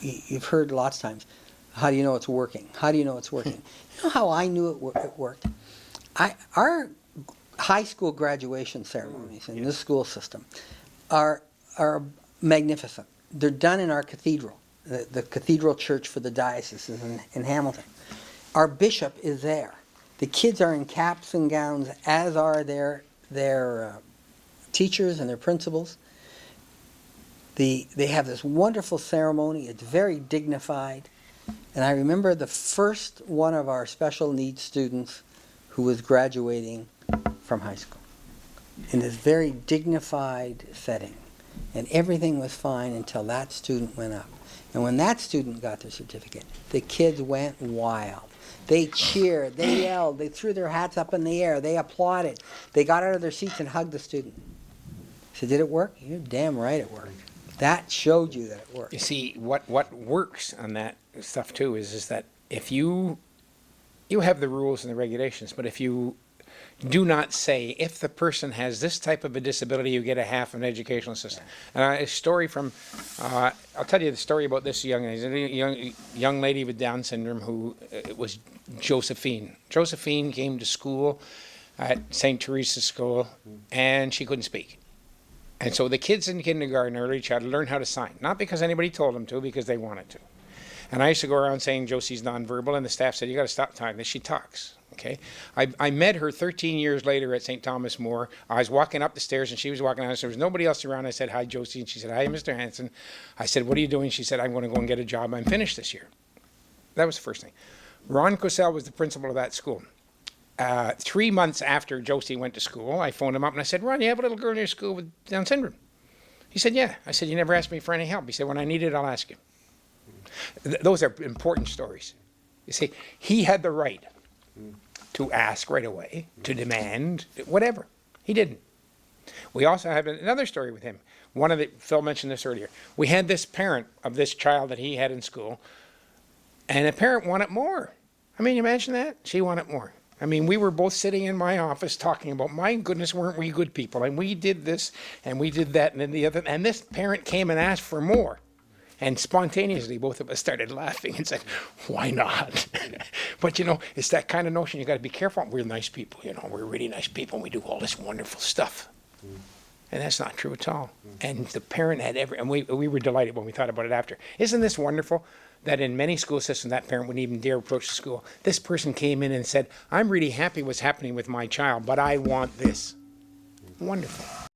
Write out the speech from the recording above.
you've heard lots of times, how do you know it's working? How do you know it's working? You know how I knew it worked? Our high school graduation ceremonies in this school system are magnificent. They're done in our cathedral, the cathedral church for the diocese in Hamilton. Our bishop is there. The kids are in caps and gowns, as are their teachers and their principals. They have this wonderful ceremony. It's very dignified. And I remember the first one of our special needs students who was graduating from high school in this very dignified setting. And everything was fine until that student went up. And when that student got their certificate, the kids went wild. They cheered, they yelled, they threw their hats up in the air, they applauded. They got out of their seats and hugged the student. I said, did it work? You're damn right it worked. That showed you that it worked. You see, what works on that stuff too is that if you have the rules and the regulations, but if you do not say, if the person has this type of a disability, you get a half an educational assistance. A story from, I'll tell you the story about this young lady with Down syndrome who was Josephine. Josephine came to school at St. Teresa's School, and she couldn't speak. And so the kids in kindergarten, early childhood, learned how to sign. Not because anybody told them to, because they wanted to. And I used to go around saying Josie's nonverbal, and the staff said, you got to stop talking this. She talks. Okay. I met her 13 years later at St. Thomas More. I was walking up the stairs and she was walking down. There was nobody else around. I said, hi, Josie. And she said, hi, Mr. Hansen. I said, what are you doing? She said, I'm going to go and get a job. I'm finished this year. That was the first thing. Ron Cosell was the principal of that school. 3 months after Josie went to school, I phoned him up and I said, Ron, you have a little girl in your school with Down syndrome? He said, yeah. I said, you never asked me for any help. He said, when I need it, I'll ask you. Those are important stories. You see, he had the right to ask right away, to demand, whatever. He didn't. We also have another story with him. Phil mentioned this earlier. We had this parent of this child that he had in school, and the parent wanted more. I mean, you imagine that? She wanted more. I mean, we were both sitting in my office talking about, my goodness, weren't we good people? And we did this, and we did that, and then the other. And this parent came and asked for more. And spontaneously, both of us started laughing and said, why not? But, it's that kind of notion. You got to be careful. We're nice people, We're really nice people, and we do all this wonderful stuff. And that's not true at all. And the parent had and we were delighted when we thought about it after. Isn't this wonderful that in many school systems, that parent wouldn't even dare approach the school? This person came in and said, I'm really happy what's happening with my child, but I want this. Wonderful.